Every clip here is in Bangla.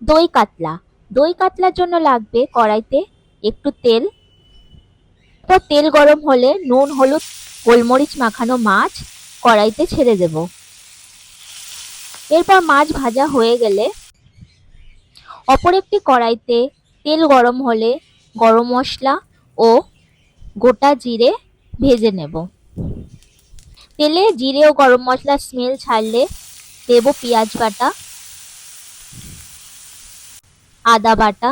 দই কাতলা। দই কাতলার জন্য লাগবে কড়াইতে একটু তেল। এরপর তেল গরম হলে নুন, হলুদ, গোলমরিচ মাখানো মাছ কড়াইতে ছেড়ে দেব। এরপর মাছ ভাজা হয়ে গেলে অপর একটি কড়াইতে তেল গরম হলে গরম মশলা ও গোটা জিরে ভেজে নেব। তেলে জিরে ও গরম মশলার স্মেল ছাড়লে দেব পেঁয়াজ বাটা, আদা বাটা,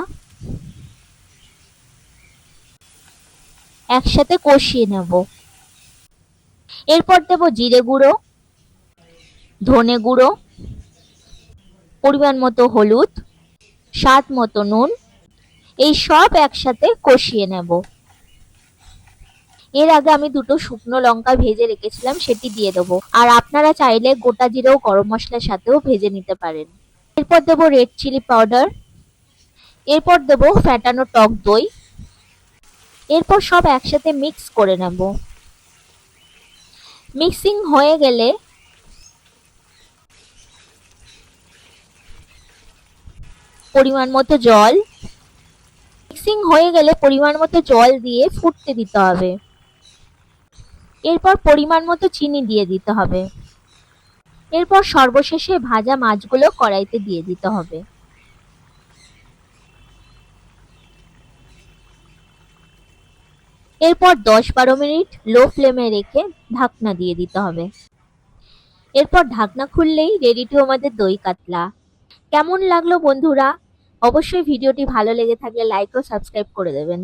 একসাথে কষিয়ে নেব। এরপর দেব জিরে গুঁড়ো, ধনে গুঁড়ো, পরিমাণ মতো হলুদ, স্বাদ মতো নুন। এই সব একসাথে কষিয়ে নেব। এর আগে আমি দুটো শুকনো লঙ্কা ভেজে রেখেছিলাম, সেটি দিয়ে দেবো। আর আপনারা চাইলে গোটা জিরে ও গরম মশলার সাথেও ভেজে নিতে পারেন। এরপর দেবো রেড চিলি পাউডার। এরপর দেবো ফ্যাটানো টক দই। এরপর সব একসাথে মিক্স করে নেব। মিক্সিং হয়ে গেলে পরিমাণ মতো জল দিয়ে ফুটতে দিতে হবে। এরপর পরিমাণ মতো চিনি দিয়ে দিতে হবে। এরপর সর্বশেষে ভাজা মাছগুলো কড়াইতে দিয়ে দিতে হবে। এরপর 10-12 মিনিট লো ফ্লেমে রেখে ঢাকনা দিয়ে দিতে হবে। এরপর ঢাকনা খুললেই রেডি টু আমাদের দই কাতলা। কেমন লাগলো বন্ধুরা? অবশ্যই ভিডিওটি ভালো লেগে থাকলে লাইক ও সাবস্ক্রাইব করে দেবেন।